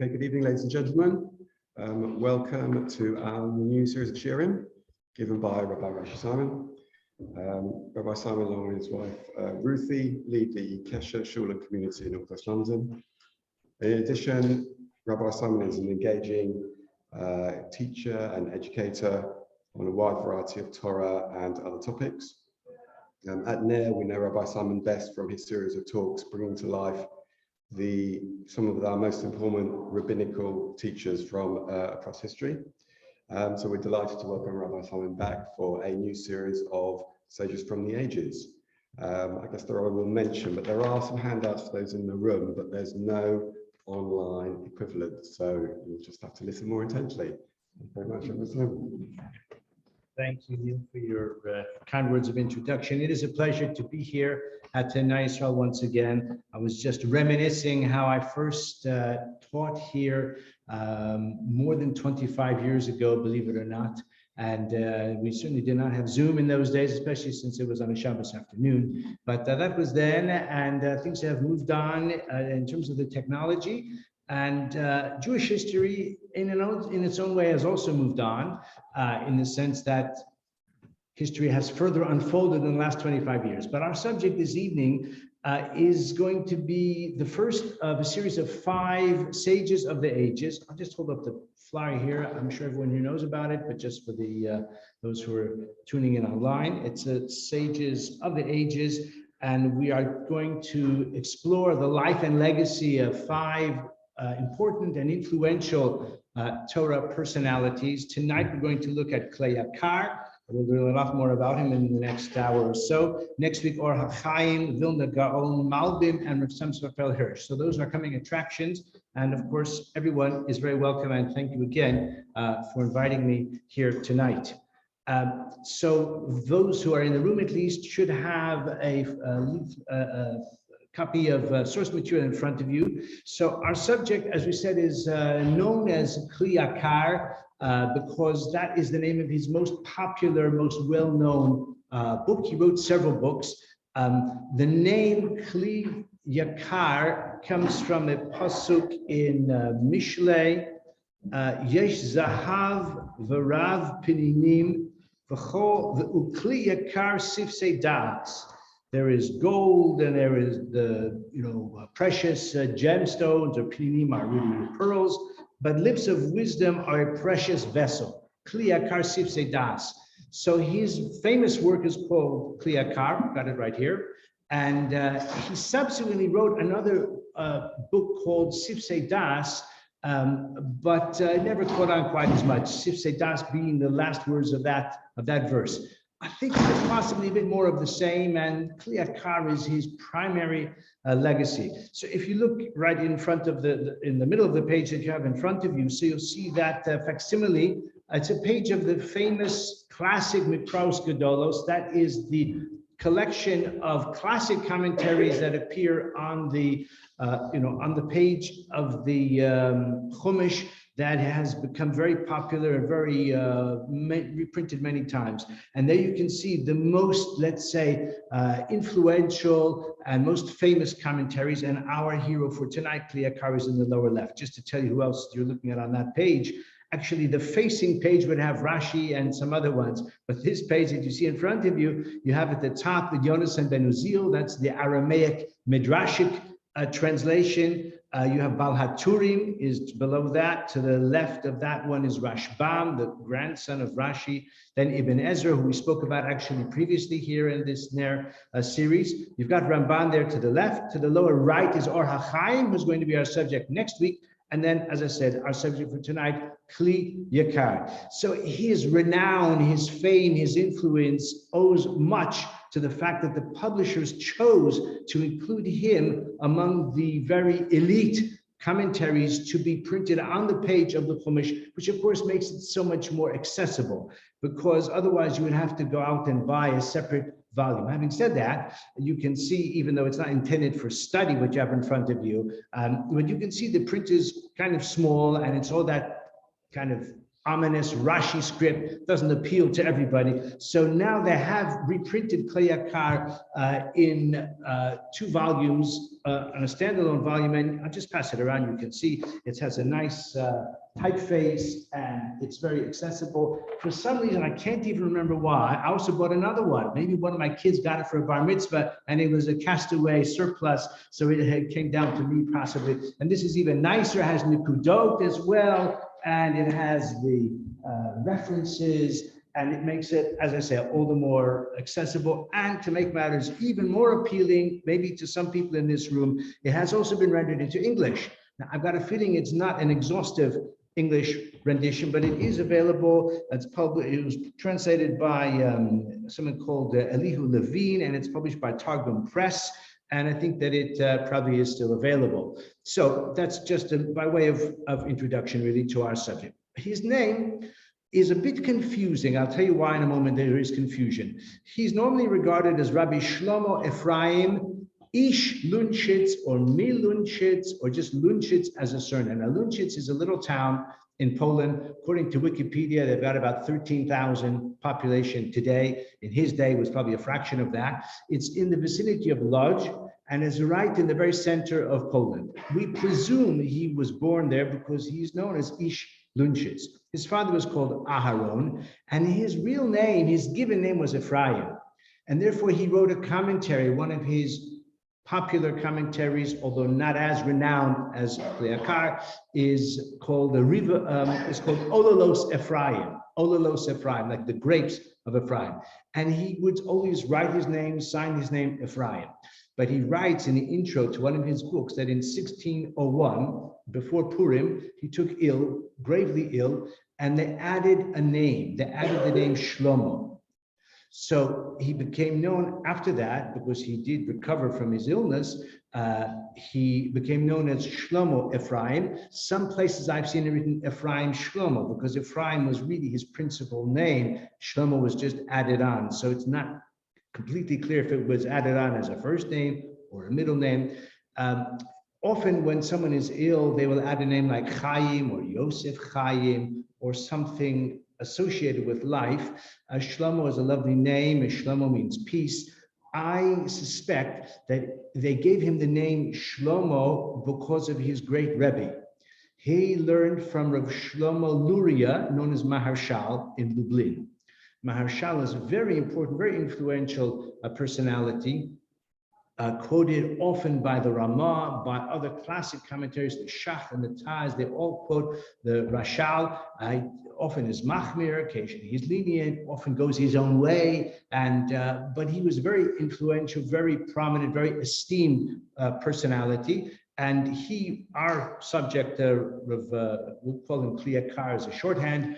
Okay, good evening, ladies and gentlemen. Welcome to our new series of Shiurim given by Rabbi Rashi Simon. Rabbi Simon, along with his wife Ruthie, lead the Kesher Shul and community in North West London. In addition, Rabbi Simon is an engaging teacher and educator on a wide variety of Torah and other topics. At NER, we know Rabbi Simon best from his series of talks bringing to life some of our most important rabbinical teachers from across history. So we're delighted to welcome Rabbi Simon back for a new series of Sages from the Ages. I guess there are, we'll mention, but there are some handouts for those in the room, but there's no online equivalent. So you'll just have to listen more intently. Thank you very much, Rabbi Simon. Thank you, Neil, for your kind words of introduction. It is a pleasure to be here at Tanai Israel once again. I was just reminiscing how I first taught here more than 25 years ago, believe it or not. And we certainly did not have Zoom in those days, especially since it was on a Shabbos afternoon. But that was then, and things have moved on in terms of the technology. And Jewish history, in its own way, has also moved on in the sense that history has further unfolded in the last 25 years. But our subject this evening is going to be the first of a series of 5 sages of the ages. I'll just hold up the flyer here. I'm sure everyone here knows about it, but just for the those who are tuning in online, it's a sages of the ages, and we are going to explore the life and legacy of 5 important and influential Torah personalities. Tonight, we're going to look at Keli Yakar. We'll learn a lot more about him in the next hour or so. Next week, Or HaChaim, Vilna Gaon, Malbim, and Rav Samson Raphael Hirsch. So those are coming attractions. And of course, everyone is very welcome. And thank you again for inviting me here tonight. So those who are in the room at least should have a copy of source material in front of you. So our subject, as we said, is known as Keli Yakar because that is the name of his most popular, most well-known book. He wrote several books. The name Keli Yakar comes from a pasuk in Mishlei, Yesh Zahav V'Rav Pininim V'Cho Keli Yakar Sifsei Das. There is gold, and there is the precious gemstones, or pininim are really pearls, but lips of wisdom are a precious vessel. Keli Yakar Sifsei Das. So his famous work is called Keli Yakar, got it right here, and he subsequently wrote another book called Sifsei Das, but never caught on quite as much. Sifsei Das being the last words of that verse. I think it's possibly a bit more of the same, and Keli Yakar is his primary legacy. So if you look right in front of in the middle of the page that you have in front of you, so you'll see that facsimile. It's a page of the famous classic Mikraos Gedolos. That is the collection of classic commentaries that appear on the on the page of the Chumash, that has become very popular and very reprinted many times. And there you can see the most, let's say, influential and most famous commentaries. And our hero for tonight, Keli Yakar, is in the lower left. Just to tell you who else you're looking at on that page. Actually, the facing page would have Rashi and some other ones, but this page that you see in front of you, you have at the top the Yonasan ben Uziel. That's the Aramaic Midrashic translation. You have Bal HaTurim is below that. To the left of that one is Rashbam, the grandson of Rashi. Then Ibn Ezra, who we spoke about actually previously here in this Ner series. You've got Ramban there to the left. To the lower right is Or HaChaim, who's going to be our subject next week. And then, as I said, our subject for tonight, Keli Yakar. So his renown, his fame, his influence owes much to the fact that the publishers chose to include him among the very elite commentaries to be printed on the page of the Chumash, which of course makes it so much more accessible, because otherwise you would have to go out and buy a separate volume. Having said that, you can see, even though it's not intended for study, what you have in front of you, but you can see the print is kind of small, and it's all that kind of ominous Rashi script, doesn't appeal to everybody. So now they have reprinted Kli Yakar in 2 volumes on a standalone volume, and I'll just pass it around. You can see it has a nice typeface and it's very accessible. For some reason, I can't even remember why. I also bought another one. Maybe one of my kids got it for a bar mitzvah and it was a castaway surplus, so it came down to me possibly. And this is even nicer, it has Nikudot as well, and it has the references, and it makes it, as I say, all the more accessible. And to make matters even more appealing, maybe to some people in this room, it has also been rendered into English. Now, I've got a feeling it's not an exhaustive English rendition, but it is available. It's published. It was translated by someone called Elihu Levine, and it's published by Targum Press. And I think that it probably is still available. So that's just by way of introduction, really, to our subject. His name is a bit confusing. I'll tell you why in a moment. There is confusion. He's normally regarded as Rabbi Shlomo Ephraim Ish Lunchitz or Mi Lunchitz, or just Lunchitz as a surname. Now, Lunchitz is a little town in Poland. According to Wikipedia, they've got about 13,000 population today. In his day, it was probably a fraction of that. It's in the vicinity of Lodz and is right in the very center of Poland. We presume he was born there because he's known as Ish Lunchitz. His father was called Aharon, and his real name, his given name, was Ephraim. And therefore, he wrote a commentary, one of his popular commentaries, although not as renowned as Kli Yakar, is called it's called Olalos Ephraim. Olalos Ephraim, like the grapes of Ephraim. And he would always write his name, sign his name Ephraim. But he writes in the intro to one of his books that in 1601, before Purim, he took ill, gravely ill, and they added a name. They added the name Shlomo. So he became known after that, because he did recover from his illness, he became known as Shlomo Ephraim. Some places I've seen it written Ephraim Shlomo, because Ephraim was really his principal name. Shlomo was just added on. So it's not completely clear if it was added on as a first name or a middle name. Often when someone is ill, they will add a name like Chaim or Yosef Chaim or something associated with life. Shlomo is a lovely name, and Shlomo means peace. I suspect that they gave him the name Shlomo because of his great Rebbe. He learned from Rav Shlomo Luria, known as Maharshal, in Lublin. Maharshal is a very important, very influential personality, quoted often by the Ramah, by other classic commentaries, the Shach and the Taz. They all quote the Rashal. Often is Machmir, occasionally he's lenient, often goes his own way. And but he was very influential, very prominent, very esteemed personality. And he, our subject, we'll call him Kli Yakar as a shorthand,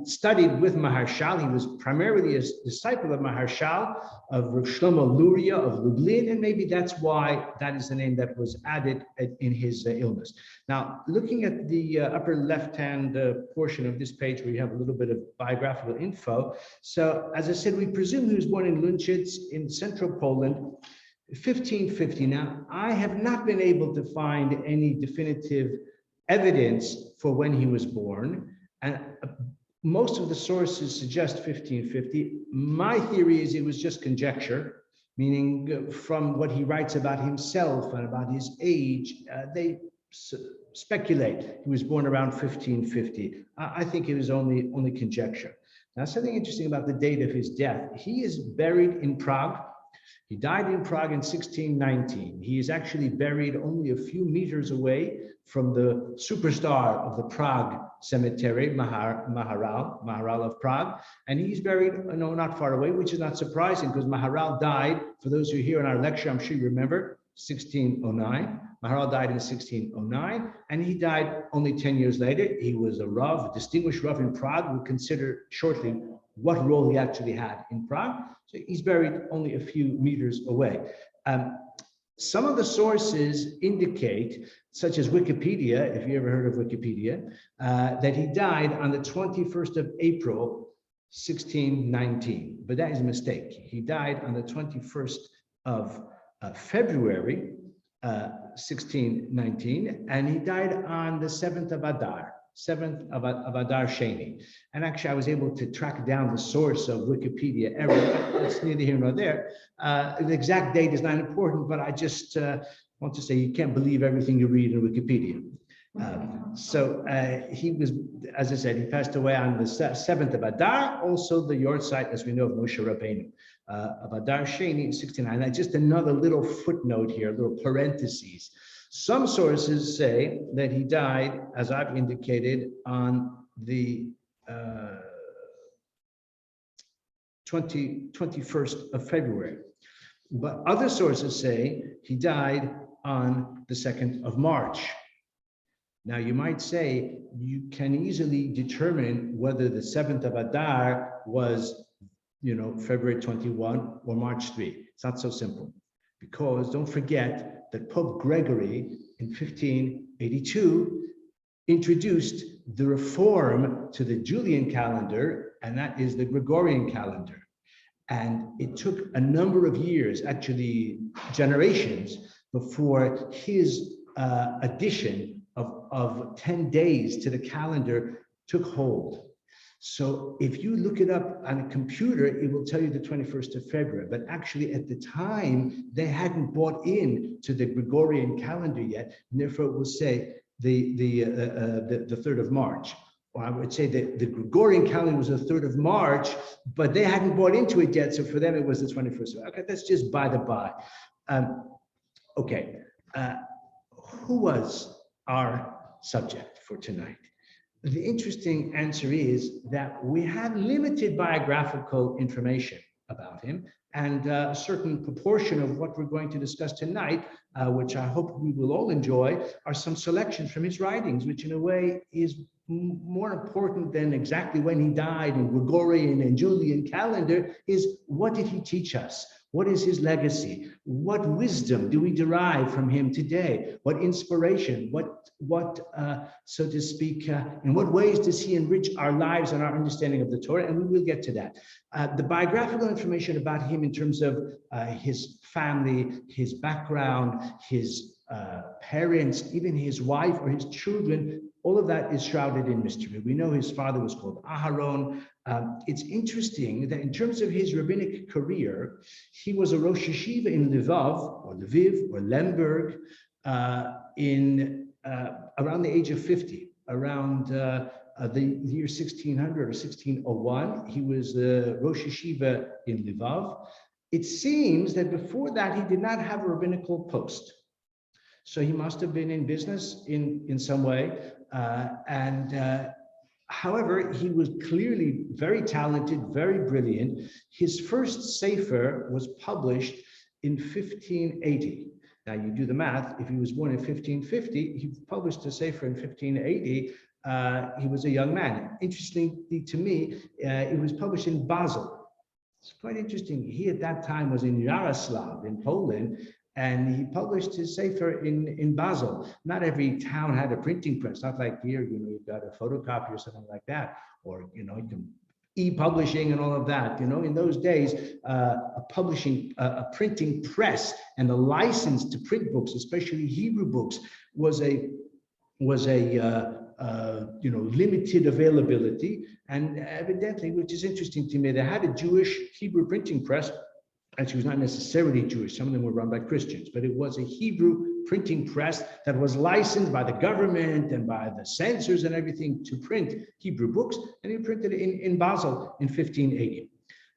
studied with Maharshal. He was primarily a disciple of Maharshal, of Rav Shlomo Luria of Lublin, and maybe that's why that is the name that was added in his illness. Now, looking at the upper left-hand portion of this page, where you have a little bit of biographical info. So, as I said, we presume he was born in Lunchitz in central Poland, 1550. Now, I have not been able to find any definitive evidence for when he was born, and most of the sources suggest 1550. My theory is it was just conjecture, meaning from what he writes about himself and about his age, they speculate he was born around 1550. I think it was only conjecture. Now, something interesting about the date of his death. He is buried in Prague. He died in Prague in 1619. He is actually buried only a few meters away from the superstar of the Prague cemetery, Maharal of Prague. And he's buried, no, not far away, which is not surprising because Maharal died, for those who are here in our lecture, I'm sure you remember, 1609. Maharal died in 1609, and he died only 10 years later. He was a Rav, a distinguished Rav in Prague. We'll consider shortly what role he actually had in Prague. So he's buried only a few meters away. Some of the sources indicate, such as Wikipedia, if you ever heard of Wikipedia, that he died on the 21st of April, 1619. But that is a mistake. He died on the 21st of February, 1619, and he died on the 7th of Adar. 7th of Adar Sheni. And actually, I was able to track down the source of Wikipedia error. That's neither here nor there. The exact date is not important, but I just want to say you can't believe everything you read in Wikipedia. He was, as I said, he passed away on the 7th of Adar, also the yard site, as we know, of Moshe Rabbeinu, of Adar Sheni, 69. Just another little footnote here, little parentheses. Some sources say that he died, as I've indicated, on the 21st of February. But other sources say he died on the 2nd of March. Now, you might say you can easily determine whether the 7th of Adar was, February 21 or March 3. It's not so simple, because don't forget that Pope Gregory in 1582 introduced the reform to the Julian calendar, and that is the Gregorian calendar. And it took a number of years, actually generations, before his addition of 10 days to the calendar took hold. So if you look it up on a computer, it will tell you the 21st of February. But actually, at the time, they hadn't bought in to the Gregorian calendar yet, and therefore it will say the 3rd of March. Or I would say that the Gregorian calendar was the 3rd of March, but they hadn't bought into it yet. So for them, it was the 21st. Okay, that's just by the by. Who was our subject for tonight? The interesting answer is that we have limited biographical information about him, and a certain proportion of what we're going to discuss tonight, which I hope we will all enjoy, are some selections from his writings, which in a way is more important than exactly when he died in Gregorian and Julian calendar, is what did he teach us? What is his legacy? What wisdom do we derive from him today? What inspiration? What so to speak, in what ways does he enrich our lives and our understanding of the Torah? And we will get to that. The biographical information about him in terms of his family, his background, his parents, even his wife or his children, all of that is shrouded in mystery. We know his father was called Aharon. It's interesting that in terms of his rabbinic career, he was a Rosh Yeshiva in Lviv or Lemberg in around the age of 50, around the year 1600 or 1601. He was the Rosh Yeshiva in Lviv. It seems that before that, he did not have a rabbinical post. So he must have been in business in some way. However, he was clearly very talented, very brilliant. His first sefer was published in 1580. Now you do the math. If he was born in 1550, he published a sefer in 1580. He was a young man. Interestingly to me, it was published in Basel. It's quite interesting. He at that time was in Yaroslav in Poland, and he published his sefer in Basel. Not every town had a printing press. Not like here, you've got a photocopy or something like that, or you can e-publishing and all of that. In those days, a printing press and a license to print books, especially Hebrew books, was a limited availability. And evidently, which is interesting to me, they had a Jewish Hebrew printing press. Actually, it was not necessarily Jewish. Some of them were run by Christians, but it was a Hebrew printing press that was licensed by the government and by the censors and everything to print Hebrew books. And he printed it in Basel in 1580.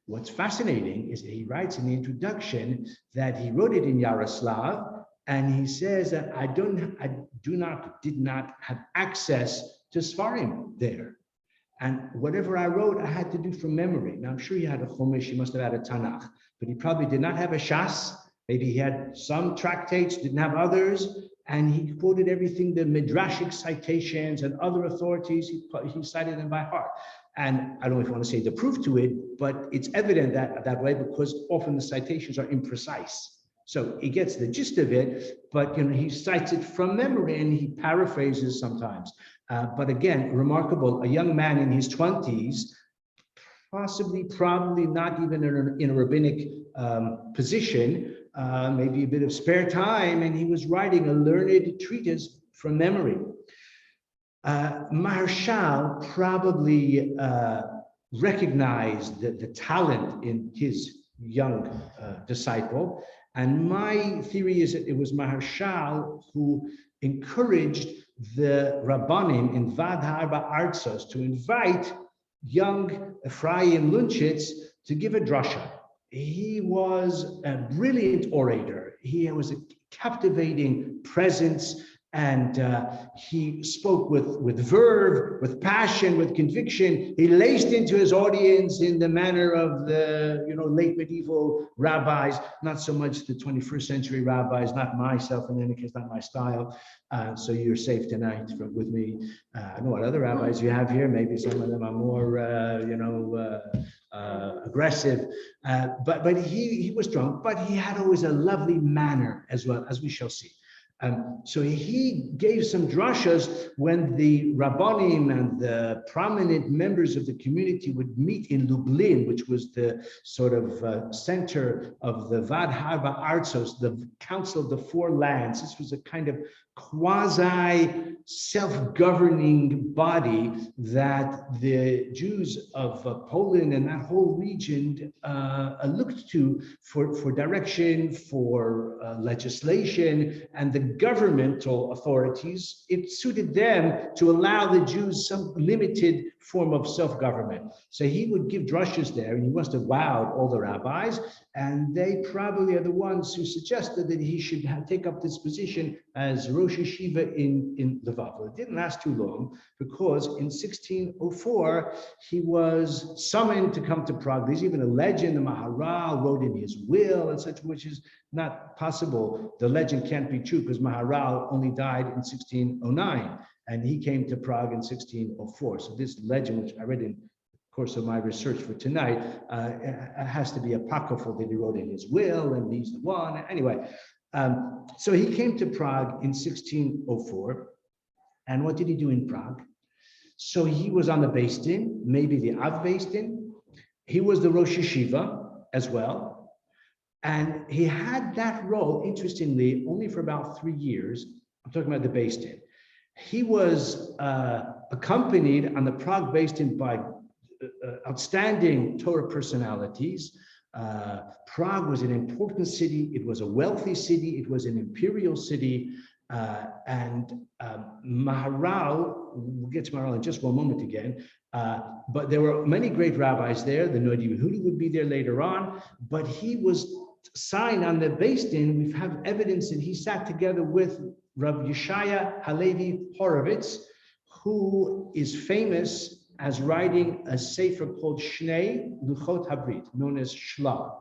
What's fascinating is that he writes in the introduction that he wrote it in Yaroslav, and he says that I did not have access to Sfarim there. And whatever I wrote, I had to do from memory. Now, I'm sure he had a Chumash, he must have had a Tanakh, but he probably did not have a Shas. Maybe he had some tractates, didn't have others, and he quoted everything, the Midrashic citations and other authorities, he cited them by heart. And I don't know if you want to say the proof to it, but it's evident that way, because often the citations are imprecise. So he gets the gist of it, but he cites it from memory and he paraphrases sometimes. But again, remarkable, a young man in his 20s, probably not even in a rabbinic position, maybe a bit of spare time, and he was writing a learned treatise from memory. Maharshal probably recognized the talent in his young disciple. And my theory is that it was Maharshal who encouraged the Rabbanim in Vad Harba Artzos to invite young Ephraim Lunchitz to give a drasha. He was a brilliant orator. He was a captivating presence, and he spoke with verve, with passion, with conviction. He laced into his audience in the manner of the late medieval rabbis, not so much the 21st century rabbis, not myself in any case, not my style. So you're safe tonight with me. I don't know what other rabbis you have here. Maybe some of them are more, aggressive. But he was drunk, but he had always a lovely manner as well, as we shall see. So he gave some drashas when the Rabbanim and the prominent members of the community would meet in Lublin, which was the sort of center of the Vad Harba Artzos, the Council of the Four Lands. This was a kind of quasi self-governing body that the Jews of Poland and that whole region looked to for direction, for legislation, and the governmental authorities. It suited them to allow the Jews some limited form of self-government. So he would give drushes there, and he must have wowed all the rabbis, and they probably are the ones who suggested that he should take up this position as Rosh Yeshiva in Lvov. It didn't last too long, because in 1604, he was summoned to come to Prague. There's even a legend, the Maharal wrote in his will and such, which is not possible. The legend can't be true, because Maharal only died in 1609, and he came to Prague in 1604. So this legend, which I read in course of my research for tonight, has to be apocryphal, that he wrote in his will, and he's the one. Anyway, so he came to Prague in 1604. And what did he do in Prague? So he was on the Beis Din, maybe the Av Beis Din. He was the Rosh Yeshiva as well. And he had that role, interestingly, only for about 3 years. I'm talking about the Beis Din. He was accompanied on the Prague Beis Din by outstanding Torah personalities. Prague was an important city. It was a wealthy city. It was an imperial city. And Maharal, we'll get to Maharal in just one moment again, but there were many great rabbis there. The Noda Yehuda would be there later on, but he was signed on the Beis Din. We have evidence that he sat together with Rav Yeshaya Halevi Horovitz, who is famous as writing a sefer called Shnei Luchot Habrit, known as Shla.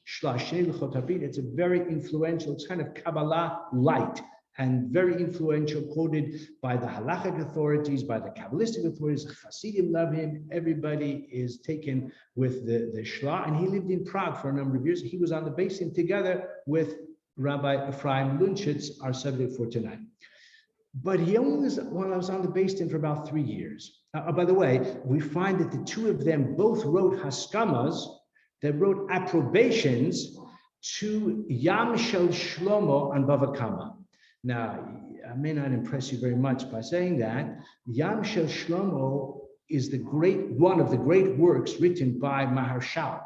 Shnei Luchot Habrit. It's a very influential, it's kind of Kabbalah light, and very influential, quoted by the halachic authorities, by the Kabbalistic authorities. Hasidim love him. Everybody is taken with the Shla. And he lived in Prague for a number of years. He was on the Beis Din together with Rabbi Ephraim Lunchitz, our subject for tonight. But he only was on the Beis Din for about 3 years. By the way, we find that the two of them both wrote haskamas, they wrote approbations to Yam Shel Shlomo and Bava Kama. Now, I may not impress you very much by saying that. Yam Shel Shlomo is one of the great works written by Maharshal.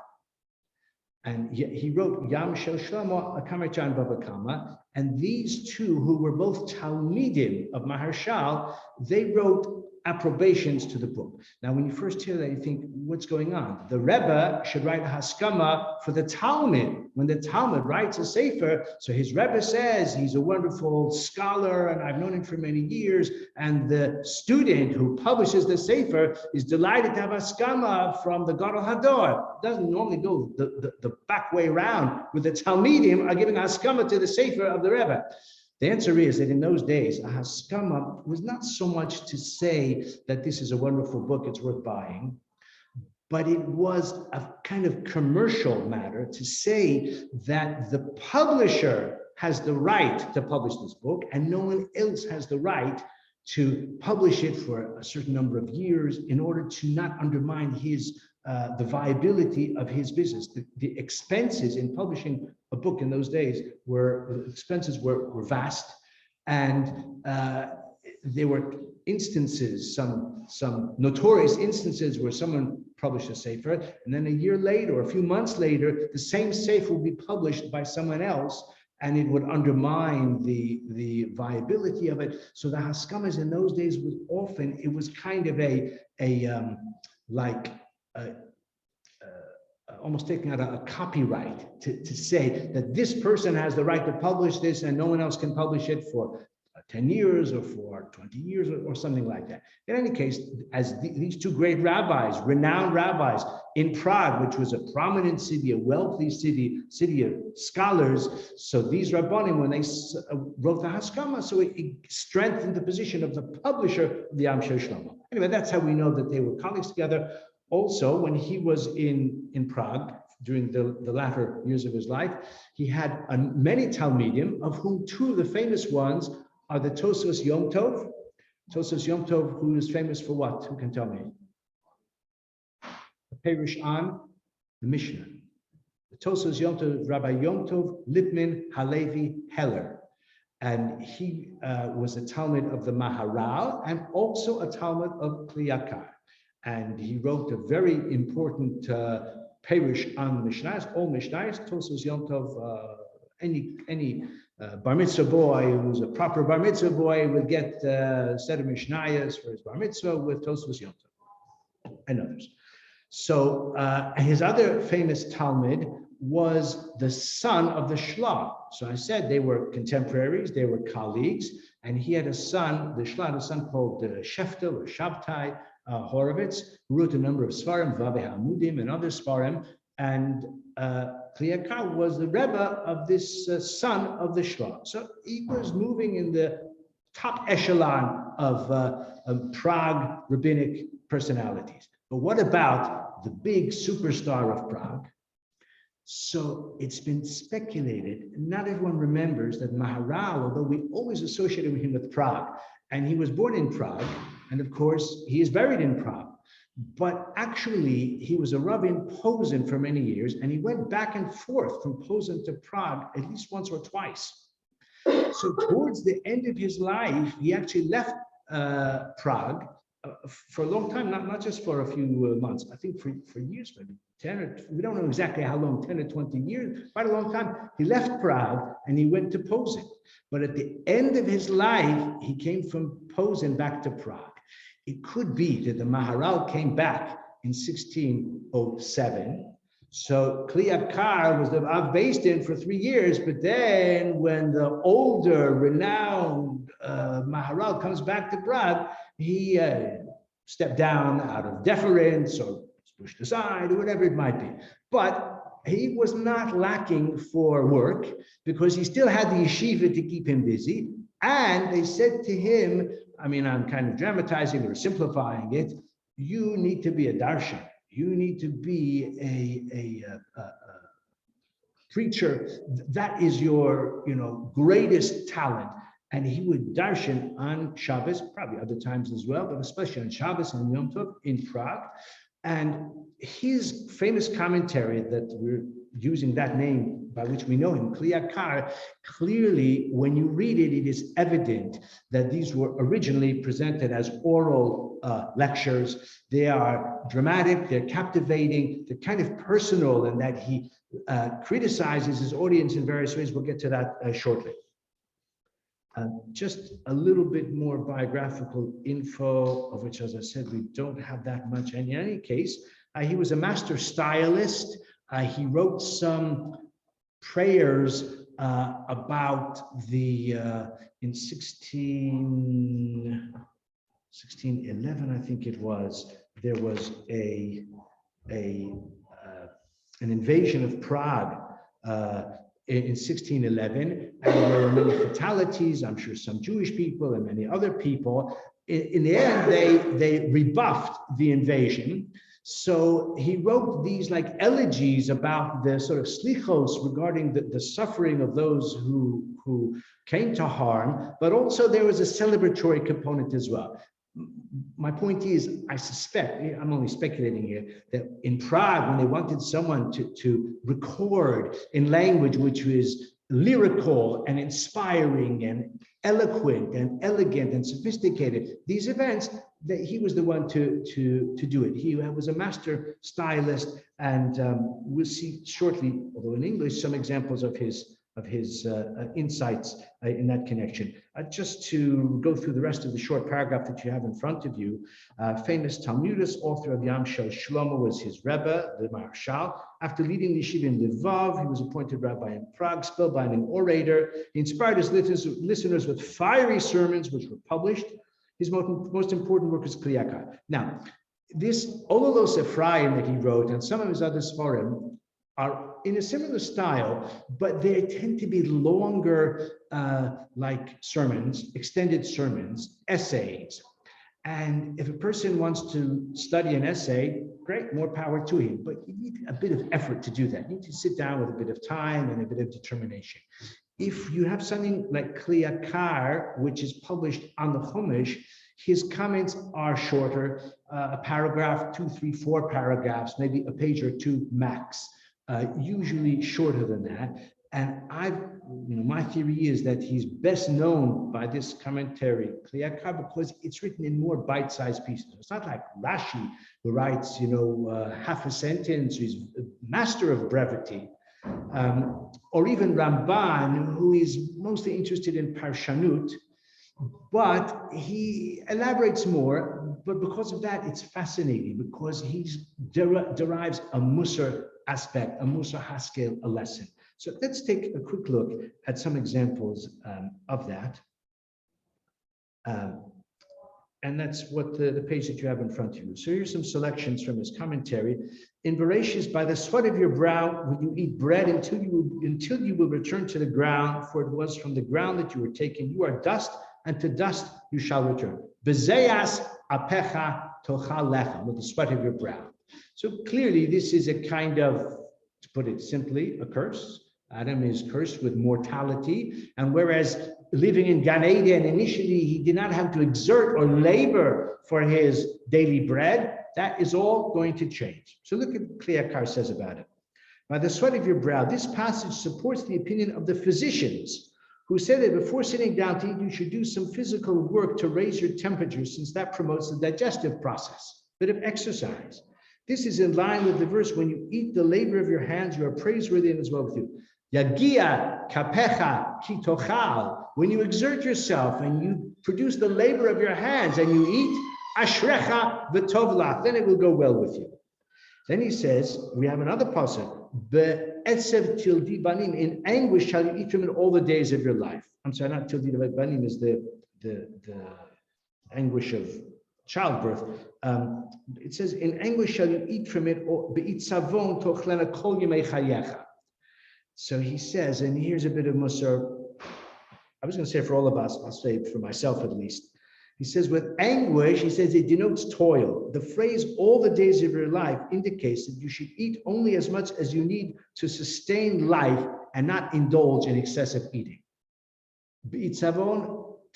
And he wrote Yam Shel Shlomo, Akamarcha, and Bava Kama. And these two, who were both Talmidim of Maharshal, they wrote approbations to the book. Now, when you first hear that, you think, what's going on? The Rebbe should write a haskama for the Talmud. When the Talmud writes a sefer, so his Rebbe says he's a wonderful scholar, and I've known him for many years, and the student who publishes the sefer is delighted to have haskama from the Gadol Hador. It doesn't normally go the back way around, with the Talmidim are giving haskama to the sefer of the Rebbe. The answer is that in those days, a haskama was not so much to say that this is a wonderful book, it's worth buying, but it was a kind of commercial matter to say that the publisher has the right to publish this book, and no one else has the right to publish it for a certain number of years in order to not undermine the viability of his business. The expenses in publishing a book in those days were vast, and they were instances, some notorious instances where someone published a sefer, and then a year later or a few months later, the same sefer will be published by someone else, and it would undermine the viability of it. So the haskamas in those days was often, it was kind of almost taking out a copyright to say that this person has the right to publish this and no one else can publish it for 10 years or for 20 years or something like that. In any case, as these two great rabbis, renowned rabbis in Prague, which was a prominent city, a wealthy city of scholars, so these rabbanim, when they wrote the Haskama, so it strengthened the position of the publisher of the Am Shlomo. Anyway, that's how we know that they were colleagues together. Also, when he was in Prague, during the latter years of his life, he had many Talmidim, of whom two of the famous ones are the Tosfos Yom Tov. Tosfos Yom Tov, who is famous for what? Who can tell me? The Perush on the Mishnah. The Tosfos Yom Tov, Rabbi Yom Tov Lipman Halevi Heller. And he was a Talmud of the Maharal and also a Talmud of Kli Yakar. And he wrote a very important Perush on Mishnayos, all Mishnayos. Tosfos Yom Tov, any bar mitzvah boy who's a proper bar mitzvah boy would get a set of Mishnayos for his bar mitzvah with Tosfos Yom Tov and others. So his other famous Talmud was the son of the Shlah. So I said they were contemporaries, they were colleagues, and he had a son, the Shlah had a son called Sheftel or Shabtai Horovitz, who wrote a number of Svarim, Vavi Hamudim, and other Svarim, and Kli Yakar was the Rebbe of this son of the Shlah. So he was moving in the top echelon of Prague rabbinic personalities. But what about the big superstar of Prague? So it's been speculated, not everyone remembers that Maharal, although we always associated him with Prague, and he was born in Prague, and of course he is buried in Prague. But actually, he was a rabbi in Posen for many years, and he went back and forth from Posen to Prague at least once or twice. So towards the end of his life, he actually left Prague for a long time, not just for a few months, I think for years, maybe 10 or, we don't know exactly how long, 10 or 20 years, quite a long time. He left Prague and he went to Posen. But at the end of his life, he came from Posen back to Prague. It could be that the Maharal came back in 1607. So Kli Yakar was the Av based in for 3 years, but then when the older, renowned Maharal comes back to Prague, he stepped down out of deference or pushed aside or whatever it might be. But he was not lacking for work because he still had the yeshiva to keep him busy. And they said to him, I mean, I'm kind of dramatizing or simplifying it, you need to be a darshan. You need to be a preacher. That is your, greatest talent. And he would darshan on Shabbos, probably other times as well, but especially on Shabbos and Yom Tov in Prague. And his famous commentary that we're using that name by which we know him, Kli Yakar, clearly when you read it, it is evident that these were originally presented as oral lectures. They are dramatic, they're captivating, they're kind of personal, and that he criticizes his audience in various ways. We'll get to that shortly. Just a little bit more biographical info, of which, as I said, we don't have that much. And in any case, he was a master stylist. He wrote some prayers about the, in 1611, I think it was, there was an invasion of Prague in 1611, and there were many fatalities. I'm sure some Jewish people and many other people. In the end, they rebuffed the invasion. So he wrote these like elegies about the sort of slichos regarding the suffering of those who came to harm, but also there was a celebratory component as well. My point is, I suspect, I'm only speculating here, that in Prague, when they wanted someone to record in language which was lyrical and inspiring and eloquent and elegant and sophisticated. These events, that he was the one to do it. He was a master stylist, and we'll see shortly, although in English, some examples of his insights in that connection. Just to go through the rest of the short paragraph that you have in front of you, famous Talmudist, author of Yam Shel Shlomo, was his Rebbe, the Marshal. After leading the yeshiva in Lvov, he was appointed rabbi in Prague, spellbinding orator. He inspired his listeners with fiery sermons, which were published. His most important work is Kli Yakar. Now, this Ololos Ephraim that he wrote, and some of his other Sforim, are in a similar style, but they tend to be longer, like sermons, extended sermons, essays. And if a person wants to study an essay, great, more power to him, but you need a bit of effort to do that. You need to sit down with a bit of time and a bit of determination. If you have something like Kli Yakar, which is published on the Chumash, his comments are shorter, a paragraph, 2, 3, 4 paragraphs, maybe a page or two max. Usually shorter than that. And my theory is that he's best known by this commentary, Kli Yakar, because it's written in more bite-sized pieces. It's not like Rashi, who writes, half a sentence, he's a master of brevity. Or even Ramban, who is mostly interested in Parshanut, but he elaborates more. But because of that, it's fascinating, because he derives a Musar aspect, a Musar Haskel, a lesson. So let's take a quick look at some examples of that. And that's what the page that you have in front of you. So here's some selections from his commentary. In Bereshis, by the sweat of your brow will you eat bread until you will return to the ground, for it was from the ground that you were taken. You are dust, and to dust you shall return. Bezeyas apecha tochal lechem, with the sweat of your brow. So clearly, this is a kind of, to put it simply, a curse. Adam is cursed with mortality, and whereas living in Gan Eden, initially he did not have to exert or labor for his daily bread, that is all going to change. So look at what Kli Yakar says about it. By the sweat of your brow, this passage supports the opinion of the physicians, who say that before sitting down to eat, you should do some physical work to raise your temperature, since that promotes the digestive process. Bit of exercise. This is in line with the verse, when you eat the labor of your hands, you are praiseworthy and as well with you. Yagia kapecha kitochal. When you exert yourself and you produce the labor of your hands and you eat, ashrecha v'tovlach, then it will go well with you. Then he says, we have another pasuk, be'etzev tildi banim, in anguish shall you eat from it all the days of your life. I'm sorry, not tildi banim is the anguish of childbirth. It says, in anguish shall you eat from it, be'itzavon tochlena kol yemei chayecha. So he says, and here's a bit of Musar, I was going to say for all of us, I'll say for myself at least. He says, with anguish, he says, it denotes toil. The phrase, all the days of your life, indicates that you should eat only as much as you need to sustain life and not indulge in excessive eating.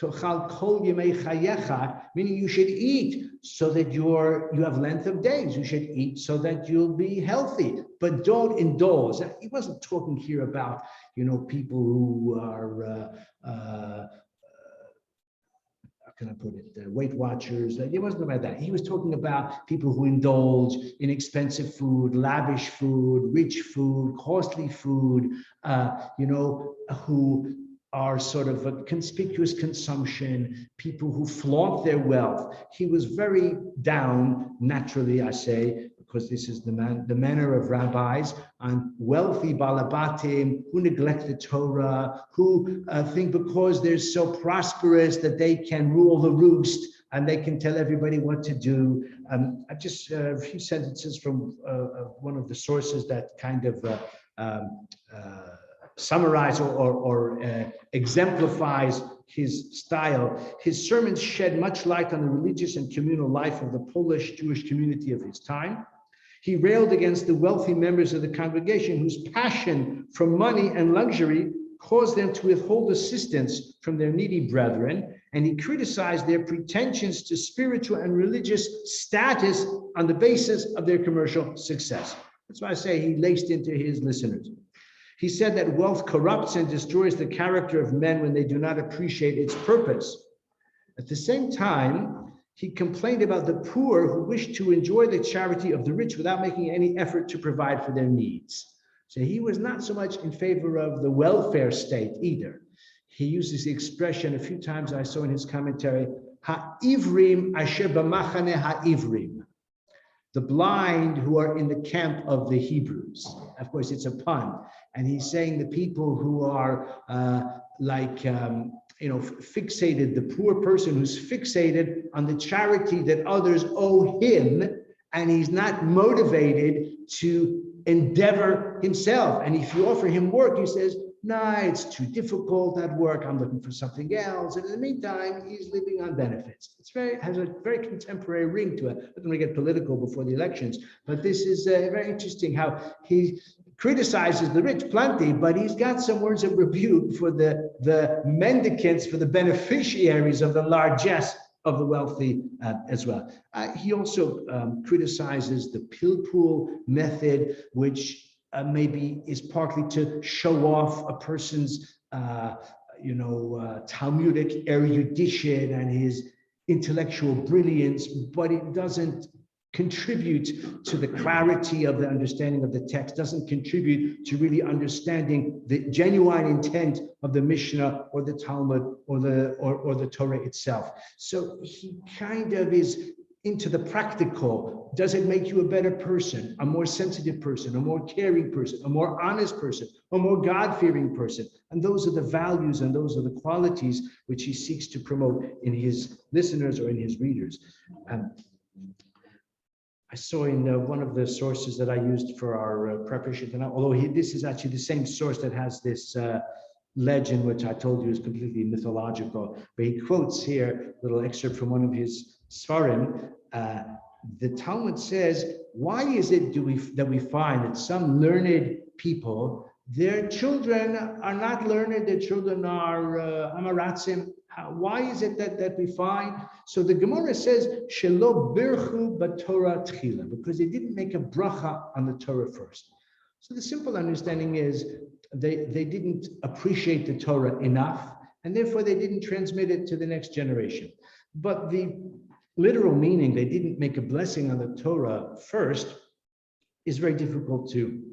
Tochal kol yemei chayecha, meaning you should eat so that you have length of days. You should eat so that you'll be healthy, but don't indulge. He wasn't talking here about, people who are, how can I put it, Weight Watchers. It wasn't about that. He was talking about people who indulge in expensive food, lavish food, rich food, costly food, who are sort of a conspicuous consumption, people who flaunt their wealth. He was very down, naturally, I say, because this is the manner of rabbis, on wealthy balabatim who neglect the Torah, who think because they're so prosperous that they can rule the roost and they can tell everybody what to do. I just a few sentences from one of the sources that kind of summarize or exemplifies his style. His sermons shed much light on the religious and communal life of the Polish Jewish community of his time. He railed against the wealthy members of the congregation whose passion for money and luxury caused them to withhold assistance from their needy brethren, and he criticized their pretensions to spiritual and religious status on the basis of their commercial success. That's why I say he laced into his listeners. He said that wealth corrupts and destroys the character of men when they do not appreciate its purpose. At the same time, he complained about the poor who wish to enjoy the charity of the rich without making any effort to provide for their needs. So he was not so much in favor of the welfare state either. He uses the expression a few times I saw in his commentary, ha'ivrim asher b'machane ha'ivrim. The blind who are in the camp of the Hebrews. Of course, it's a pun. And he's saying the people who are fixated, the poor person who's fixated on the charity that others owe him, and he's not motivated to endeavor himself. And if you offer him work, he says, nah, it's too difficult at work. I'm looking for something else. And in the meantime, he's living on benefits. Has a very contemporary ring to it. I don't want to get political before the elections, but this is very interesting how he criticizes the rich plenty, but he's got some words of rebuke for the mendicants, for the beneficiaries of the largesse of the wealthy as well. He also criticizes the pilpul method, which maybe is partly to show off a person's, Talmudic erudition and his intellectual brilliance, but it doesn't contribute to the clarity of the understanding of the text, doesn't contribute to really understanding the genuine intent of the Mishnah or the Talmud or the Torah itself. So he kind of is into the practical. Does it make you a better person, a more sensitive person, a more caring person, a more honest person, a more God-fearing person? And those are the values and those are the qualities which he seeks to promote in his listeners or in his readers. I saw in one of the sources that I used for our preparation tonight, although this is actually the same source that has this legend, which I told you is completely mythological, but he quotes here a little excerpt from one of his Svarim. The Talmud says, why is it that we find that some learned people, their children are not learned, their children are amaratzim? Why is it that we find? So the Gemara says, Shelo birchu b'Torah tchila, because they didn't make a bracha on the Torah first. So the simple understanding is they didn't appreciate the Torah enough, and therefore they didn't transmit it to the next generation. But the literal meaning, they didn't make a blessing on the Torah first, is very difficult to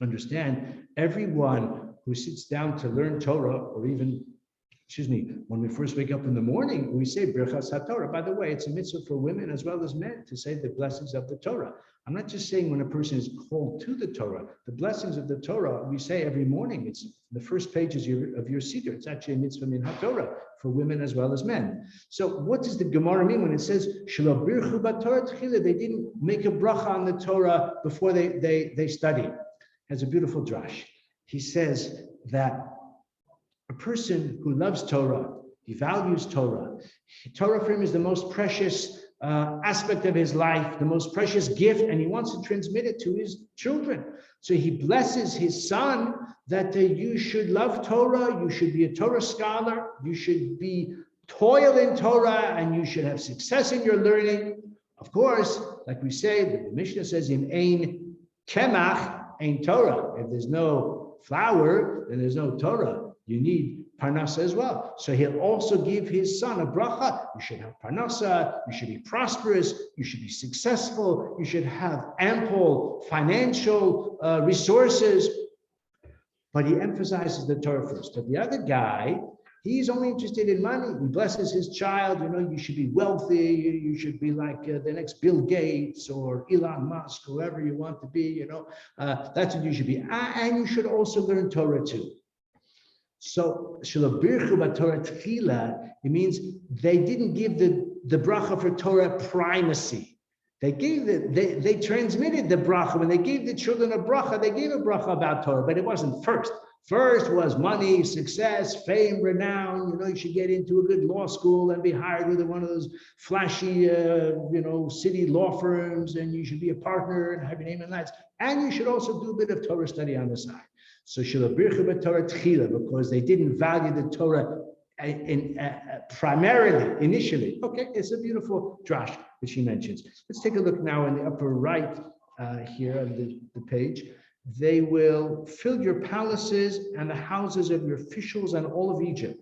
understand. Everyone who sits down to learn Torah, or even when we first wake up in the morning, we say Birchas HaTorah. By the way, it's a mitzvah for women as well as men to say the blessings of the Torah. I'm not just saying when a person is called to the Torah. The blessings of the Torah, we say every morning. It's the first pages of your Siddur. It's actually a mitzvah min HaTorah for women as well as men. So what does the Gemara mean when it says, Shelo birchu b'Torah tchila? They didn't make a bracha on the Torah before they studied. Has a beautiful drash. He says that a person who loves Torah, he values Torah. Torah for him is the most precious aspect of his life, the most precious gift, and he wants to transmit it to his children. So he blesses his son that you should love Torah, you should be a Torah scholar, you should toil in Torah, and you should have success in your learning. Of course, like we say, the Mishnah says, in ein kemach, ein Torah. If there's no flour, then there's no Torah. You need parnasa as well. So he'll also give his son a bracha. You should have parnasa, you should be prosperous, you should be successful, you should have ample financial resources. But he emphasizes the Torah first. But the other guy, he's only interested in money. He blesses his child, you should be wealthy, you should be like the next Bill Gates or Elon Musk, whoever you want to be, that's what you should be. And you should also learn Torah too. So, Shelo birchu b'Torah tchila, it means they didn't give the bracha for Torah primacy. They transmitted the bracha. When they gave the children a bracha, they gave a bracha about Torah, but it wasn't first. First was money, success, fame, renown. You should get into a good law school and be hired with one of those flashy, city law firms, and you should be a partner and have your name in lights. And you should also do a bit of Torah study on the side. So Shelo birchu b'Torah tchila, because they didn't value the Torah primarily, initially. Okay, it's a beautiful drash which he mentions. Let's take a look now in the upper right here on the page. they will fill your palaces and the houses of your officials and all of Egypt.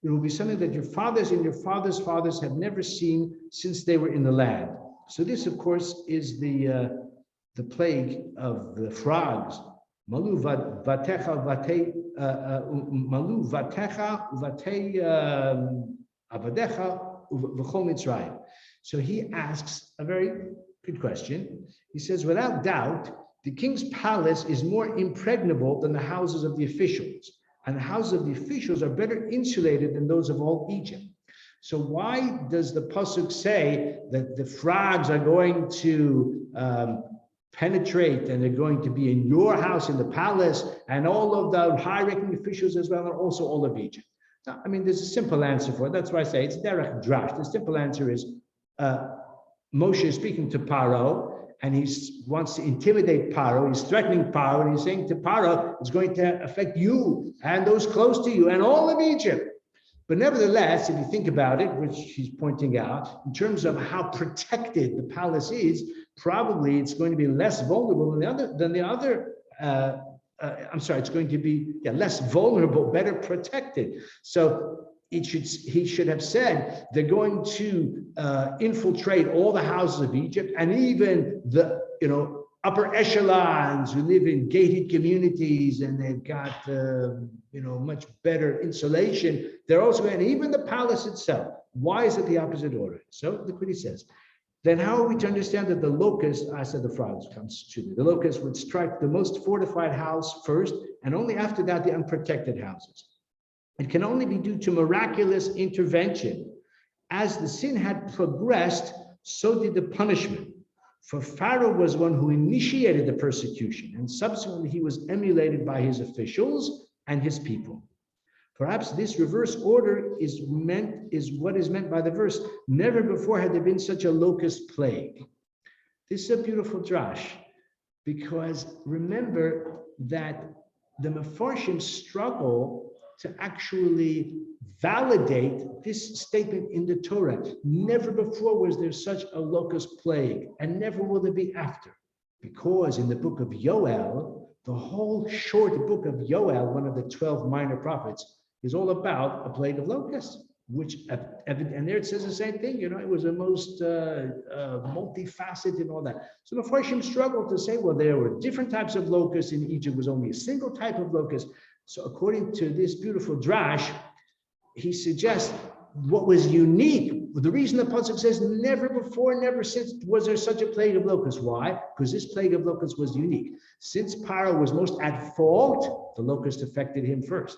It will be something that your fathers and your fathers' fathers have never seen since they were in the land. So this, of course, is the plague of the frogs. Malu vatecha vate malu vatecha vate avadecha v'chol Mitzrayim. So he asks a very good question. He says, without doubt, the king's palace is more impregnable than the houses of the officials, and the houses of the officials are better insulated than those of all Egypt. So why does the pasuk say that the frogs are going to penetrate and they're going to be in your house in the palace, and all of the high-ranking officials as well, and also all of Egypt? Now, I mean, there's a simple answer for it. That's why I say it's derech drash. The simple answer is Moshe is speaking to Paro, and he wants to intimidate Paro. He's threatening Paro, and he's saying to Paro, it's going to affect you and those close to you and all of Egypt. But nevertheless, if you think about it, which he's pointing out, in terms of how protected the palace is, probably it's going to be less vulnerable than the other. It's going to be less vulnerable, better protected. So he should have said they're going to infiltrate all the houses of Egypt, and even the upper echelons who live in gated communities, and they've got much better insulation. They're also going, even the palace itself. Why is it the opposite order? So look what he says. Then how are we to understand that the locust, I said the frogs comes to me, the locust would strike the most fortified house first, and only after that the unprotected houses? It can only be due to miraculous intervention. As the sin had progressed, so did the punishment. For Pharaoh was one who initiated the persecution, and subsequently he was emulated by his officials and his people. Perhaps this reverse order is what is meant by the verse. Never before had there been such a locust plague. This is a beautiful drash, because remember that the Mefarshim struggle to actually validate this statement in the Torah. Never before was there such a locust plague, and never will there be after. Because in the book of Yoel, the whole short book of Yoel, one of the 12 minor prophets, is all about a plague of locusts, and there it says the same thing, it was a most multifaceted and all that. So the Mefarshim struggled to say, well, there were different types of locusts in Egypt, was only a single type of locust. So according to this beautiful drash, he suggests what was unique. The reason the pasuk says never before, never since was there such a plague of locusts. Why? Because this plague of locusts was unique. Since Pharaoh was most at fault, the locust affected him first.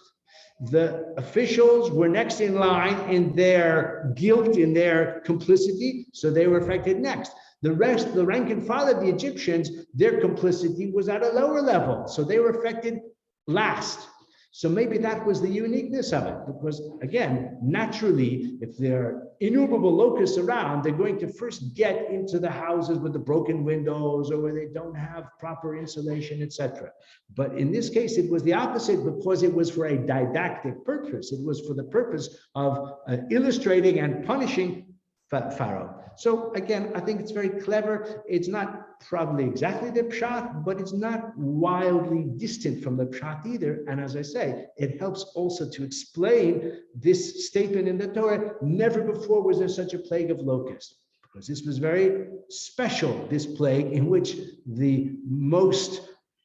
The officials were next in line in their guilt, in their complicity, so they were affected next. The rest, the rank and file of the Egyptians, their complicity was at a lower level, so they were affected last. So maybe that was the uniqueness of it, because again, naturally, if there are innumerable locusts around, they're going to first get into the houses with the broken windows or where they don't have proper insulation, etc. But in this case, it was the opposite, because it was for a didactic purpose. It was for the purpose of illustrating and punishing Pharaoh. So again, I think it's very clever. It's not probably exactly the pshat, but it's not wildly distant from the pshat either. And as I say, it helps also to explain this statement in the Torah. Never before was there such a plague of locusts, because this was very special, this plague in which the most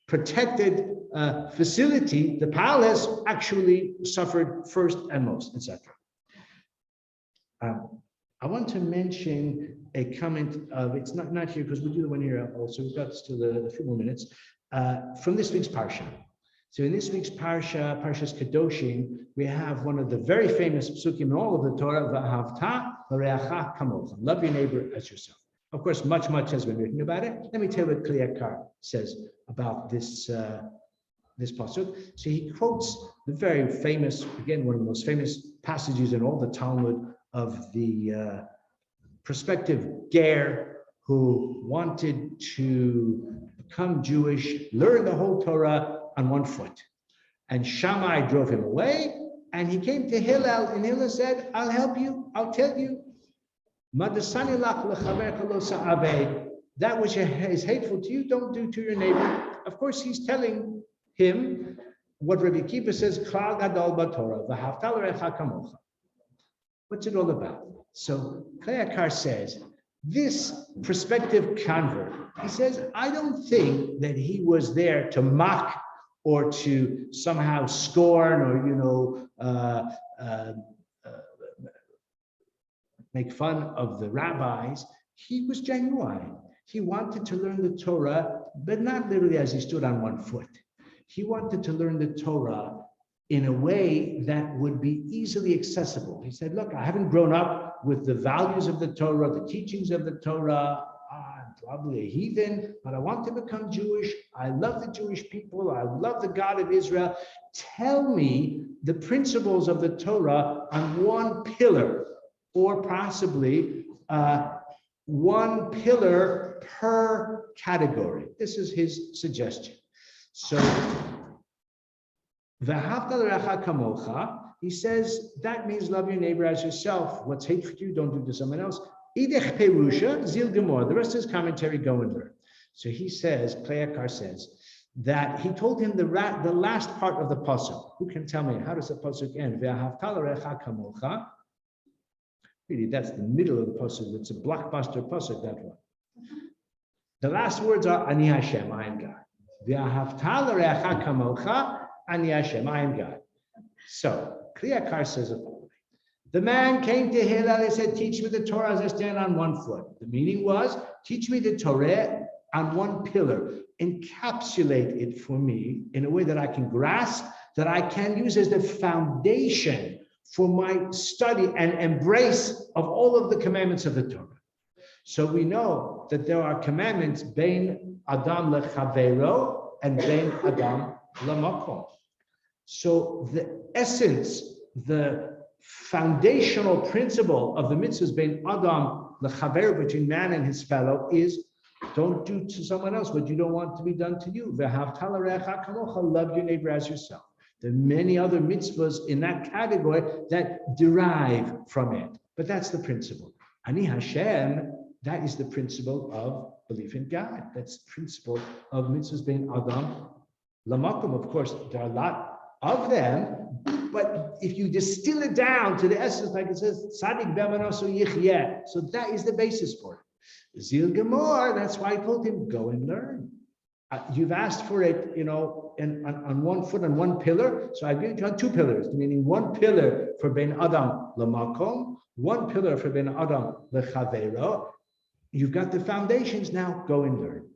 protected facility, the palace, actually suffered first and most, etc. I want to mention a comment of, it's not here because we do the one here also, we've got still a few more minutes, from this week's Parsha. So in this week's Parsha, Parshas Kedoshim, we have one of the very famous psukim in all of the Torah, V'ahavta l'reacha kamocha, love your neighbor as yourself. Of course, much has been written about it. Let me tell you what Yakar says about this pasuk. So he quotes the very famous, again, one of the most famous passages in all the Talmud, of the prospective ger who wanted to become Jewish, learn the whole Torah on one foot. And Shammai drove him away, and he came to Hillel, and Hillel said, I'll help you, I'll tell you. that which is hateful to you, don't do to your neighbor. Of course, he's telling him what Rabbi Kiva says, Klal Gadol BaTorah, V'ahavta l'recha kamocha. What's it all about? So Yakar says, this prospective convert, he says, I don't think that he was there to mock or to somehow scorn or, make fun of the rabbis. He was genuine. He wanted to learn the Torah, but not literally as he stood on one foot. He wanted to learn the Torah in a way that would be easily accessible. He said, look, I haven't grown up with the values of the Torah, the teachings of the Torah. I'm probably a heathen, but I want to become Jewish. I love the Jewish people. I love the God of Israel. Tell me the principles of the Torah on one pillar, or possibly one pillar per category. This is his suggestion. So, V'ahavta l'recha kamocha, he says, that means love your neighbor as yourself. What's hateful to you, don't do to someone else. Idech perusha, zil gemor. The rest of his commentary, go and learn. So he says, Yakar says, that he told him the last part of the pasuk. Who can tell me, how does the pasuk end? V'ahavta l'recha kamocha. Really, that's the middle of the pasuk. It's a blockbuster pasuk, that one. The last words are, Ani Hashem, I am God. V'ahavta l'recha kamocha, Ani Hashem, I am God. So, Yakar says the following. The man came to Hillel and said, teach me the Torah as I stand on one foot. The meaning was, teach me the Torah on one pillar. Encapsulate it for me in a way that I can grasp, that I can use as the foundation for my study and embrace of all of the commandments of the Torah. So we know that there are commandments, bein Adam lechavero and bein Adam lamakom. So the essence, the foundational principle of the mitzvahs bein Adam lechavero, between man and his fellow, is don't do to someone else what you don't want to be done to you. V'ahavta l'recha kamocha, love your neighbor as yourself. There are many other mitzvahs in that category that derive from it, but that's the principle. Ani Hashem, that is the principle of belief in God. That's the principle of mitzvahs being Adam lamakom. Of course, there are a lot of them, but if you distill it down to the essence, like it says, Tzadik b'emanoso yichyeh, so that is the basis for it. Zil gemor, that's why I told him, go and learn. You've asked for it, on one foot, on one pillar. So I've given you on two pillars, meaning one pillar for ben Adam lamakom, one pillar for ben Adam lechavero. You've got the foundations now, go and learn.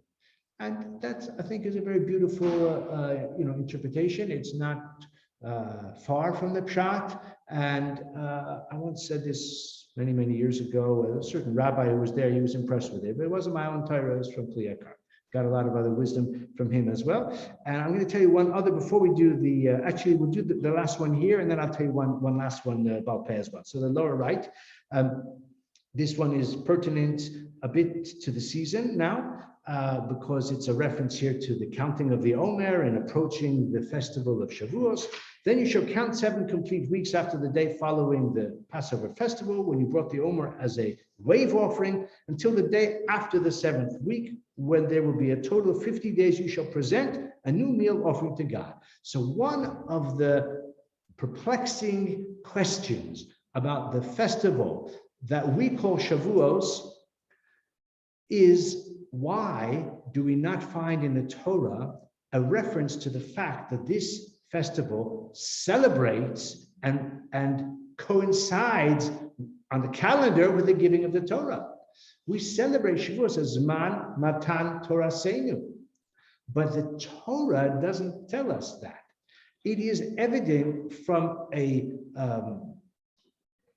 And that's, I think, is a very beautiful, interpretation. It's not far from the pshat. And I once said this many, many years ago. A certain rabbi who was there, he was impressed with it, but it wasn't my own Torah, it was from Yakar. Got a lot of other wisdom from him as well. And I'm going to tell you one other before we do actually we'll do the last one here, and then I'll tell you one last one about pay as well. So the lower right, this one is pertinent a bit to the season now, because it's a reference here to the counting of the Omer and approaching the festival of Shavuos. Then you shall count 7 complete weeks after the day following the Passover festival, when you brought the Omer as a wave offering, until the day after the 7th week, when there will be a total of 50 days, you shall present a new meal offering to God. So one of the perplexing questions about the festival that we call Shavuos is, why do we not find in the Torah a reference to the fact that this festival celebrates and coincides on the calendar with the giving of the Torah? We celebrate Shavuos as Zman Matan Torah Seinu, but the Torah doesn't tell us that. It is evident from a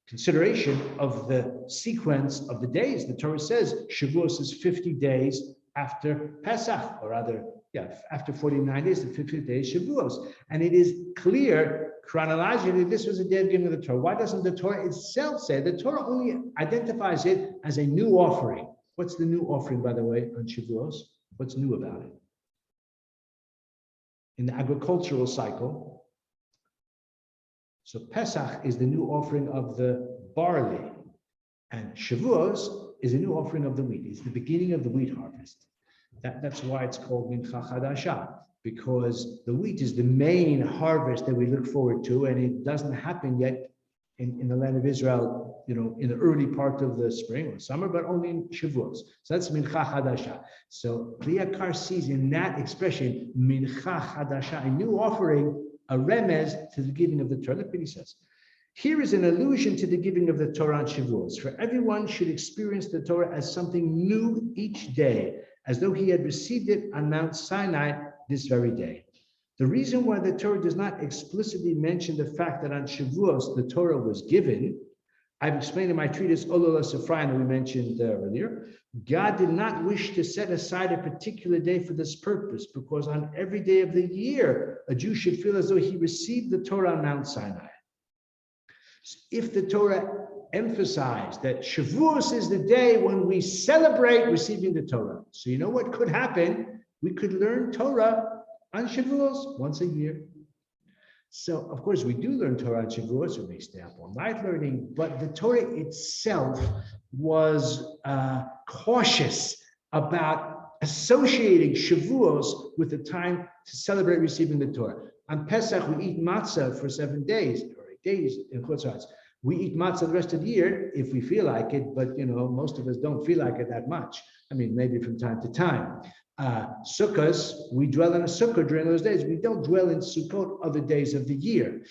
consideration of the sequence of the days. The Torah says Shavuos is 50 days after Pesach, or rather, after 49 days, the 50th day is Shavuos. And it is clear chronologically this was a day of giving of the Torah. Why doesn't the Torah itself say? The Torah only identifies it as a new offering. What's the new offering, by the way, on Shavuos? What's new about it? In the agricultural cycle, so Pesach is the new offering of the barley, and Shavuos is a new offering of the wheat. It's the beginning of the wheat harvest. That's why it's called Mincha Chadasha, because the wheat is the main harvest that we look forward to, and it doesn't happen yet in the land of Israel, in the early part of the spring or summer, but only in Shavuos. So that's Mincha Chadasha. So Yakar sees in that expression, Mincha Chadasha, a new offering, a remez to the giving of the Torah. Look what he says. Here is an allusion to the giving of the Torah on Shavuos. For everyone should experience the Torah as something new each day, as though he had received it on Mount Sinai this very day. The reason why the Torah does not explicitly mention the fact that on Shavuos the Torah was given, I've explained in my treatise Olol HaSifraim that we mentioned earlier. God did not wish to set aside a particular day for this purpose, because on every day of the year, a Jew should feel as though he received the Torah on Mount Sinai. If the Torah emphasized that Shavuos is the day when we celebrate receiving the Torah, so you know what could happen? We could learn Torah on Shavuos once a year. So, of course, we do learn Torah on Shavuos, we may stay up all night learning, but the Torah itself was cautious about associating Shavuos with the time to celebrate receiving the Torah. On Pesach, we eat matzah for 7 days, or 8 days in Chutzatz. We eat matzah the rest of the year if we feel like it, but most of us don't feel like it that much. I mean, maybe from time to time. Sukkahs, we dwell in a sukkah during those days. We don't dwell in Sukkot other days of the year.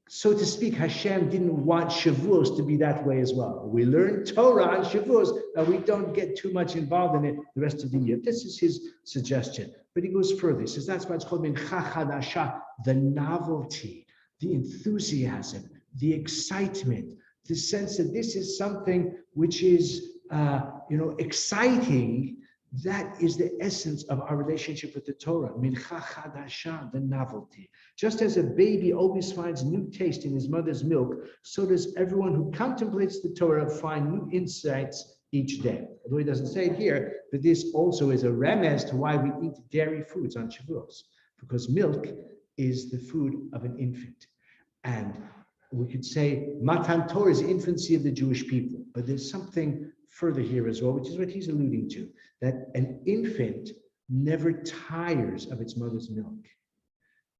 So to speak, Hashem didn't want Shavuos to be that way as well. We learn Torah on Shavuos, but we don't get too much involved in it the rest of the year. This is his suggestion. But he goes further. He says that's why it's called Mincha Chadasha, the novelty, the enthusiasm, the excitement, the sense that this is something which is, exciting. That is the essence of our relationship with the Torah. Mincha Chadasha, the novelty. Just as a baby always finds new taste in his mother's milk, so does everyone who contemplates the Torah find new insights each day. Although he doesn't say it here, but this also is a remez to why we eat dairy foods on Shavuos, because milk is the food of an infant. And we could say Matan Torah is the infancy of the Jewish people, but there's something further here as well, which is what he's alluding to, that an infant never tires of its mother's milk.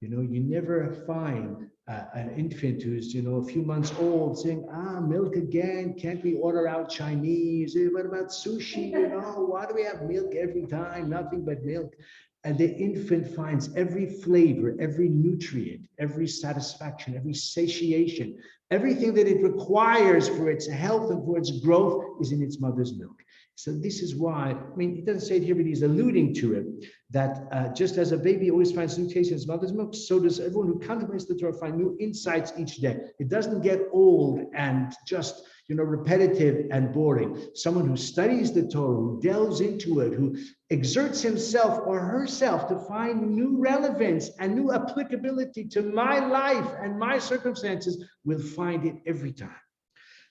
You never find an infant who's, a few months old saying, milk again, can't we order out Chinese? What about sushi? Why do we have milk every time? Nothing but milk. And the infant finds every flavor, every nutrient, every satisfaction, every satiation, everything that it requires for its health and for its growth is in its mother's milk. So this is why, he doesn't say it here, but he's alluding to it, that just as a baby always finds new taste in its mother's milk, so does everyone who contemplates the Torah find new insights each day. It doesn't get old and just, repetitive and boring. Someone who studies the Torah, who delves into it, who exerts himself or herself to find new relevance and new applicability to my life and my circumstances will find it every time.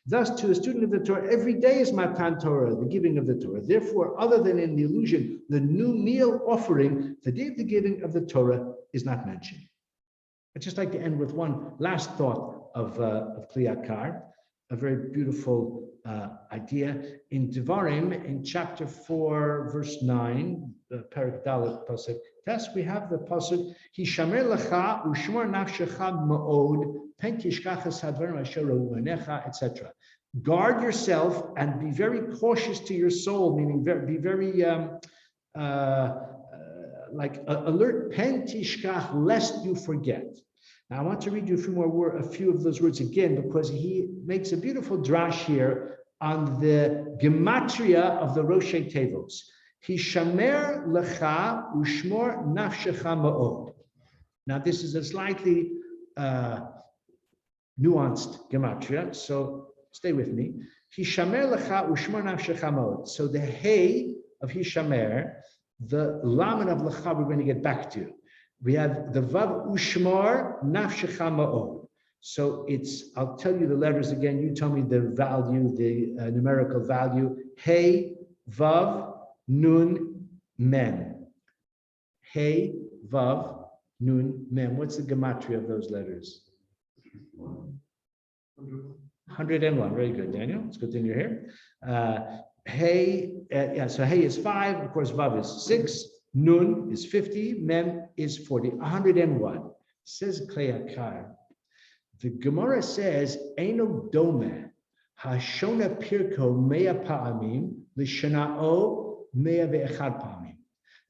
Thus, to a student of the Torah, every day is Matan Torah, the giving of the Torah. Therefore, other than in the allusion, the new meal offering, the day of the giving of the Torah is not mentioned. I'd just like to end with one last thought of Keli Yakar, a very beautiful idea. In Devarim, in chapter 4, verse 9, the Perek Dalet Pasuk, we have the Pasuk, Hishamer lecha ushmor nafshecha ma'od, pen tishkachas hadvarim asher rahu b'einecha, etc. Guard yourself and be very cautious to your soul, meaning be very alert, pen tishkach, lest you forget. Now, I want to read you a few of those words again, because he makes a beautiful drash here on the gematria of the Roshei Tevos. Hishamer lecha ushmor nafshecha ma'od. Now, this is a slightly nuanced gematria, so stay with me. Hishamer lecha ushmor nafshecha ma'od. So the hey of Hishamer, the lamed of lecha, we're going to get back to. We have the vav ushmar nafshecha ma'od. So I'll tell you the letters again. You tell me the value, the numerical value. Hey, vav, nun, mem. Hey, vav, nun, mem. What's the gematria of those letters? 101. Very good, Daniel. It's good thing you're here. So Hey is 5, of course, Vav is 6, Nun is 50, Mem is 40, 101. Says Klei Yakar. The Gemara says, Eino Dome, Hashona Pirko Mea Pa'amim, Lishana'o Mea Ve'echad Pa'amim.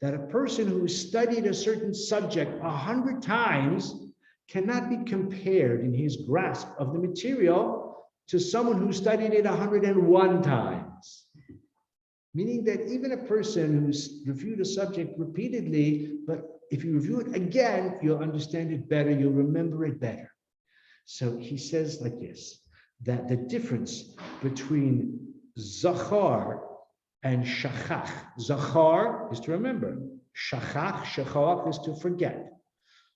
That a person who studied a certain subject 100 times cannot be compared in his grasp of the material to someone who studied it 101 times. Meaning that even a person who's reviewed a subject repeatedly, but if you review it again, you'll understand it better, you'll remember it better. So he says like this, that the difference between Zachar and Shachach. Zachar is to remember. Shachach is to forget.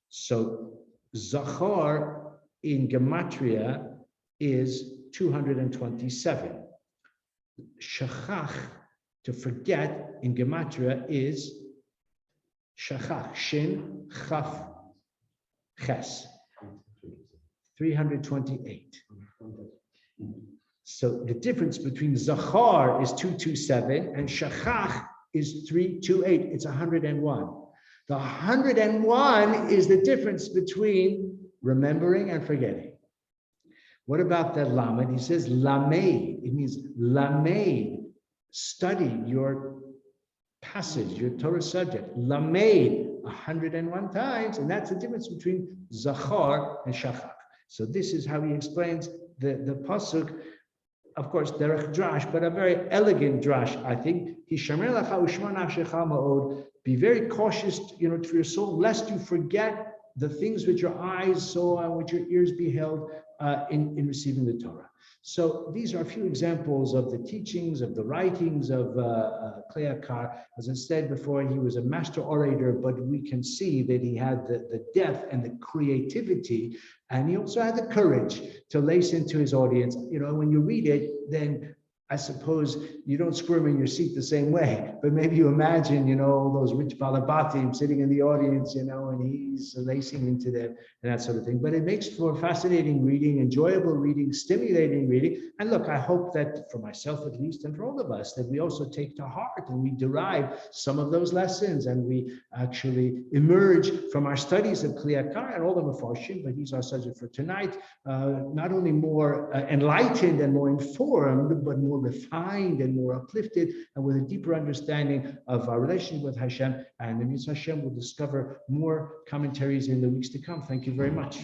So Zachar in Gematria is 227. Shachach, to forget, in Gematria is Shachach, Shin, Chaf, Ches, 328. So the difference between Zachar is 227 and Shachach is 328. It's 101. The 101 is the difference between remembering and forgetting. What about the Lamed? He says Lamed. It means Lamed. Study your passage, your Torah subject. Lamed 101 times, and that's the difference between Zachar and Shachach. So this is how he explains the pasuk. Of course, derech drash, but a very elegant drash, I think. Be very cautious, for your soul, lest you forget the things which your eyes saw and which your ears beheld in receiving the Torah. So these are a few examples of the teachings, of the writings of Klei Yakar. As I said before, he was a master orator, but we can see that he had the depth and the creativity, and he also had the courage to lace into his audience. When you read it, then I suppose you don't squirm in your seat the same way, but maybe you imagine, all those rich balabatim sitting in the audience, and he's lacing into them and that sort of thing. But it makes for fascinating reading, enjoyable reading, stimulating reading. And look, I hope that for myself at least, and for all of us, that we also take to heart and we derive some of those lessons, and we actually emerge from our studies of Klei Yakar and all the Mefarshim, but he's our subject for tonight, not only more enlightened and more informed, but more refined and more uplifted, and with a deeper understanding of our relationship with Hashem. And in Mitzvah Hashem, we'll discover more commentaries in the weeks to come. Thank you very much.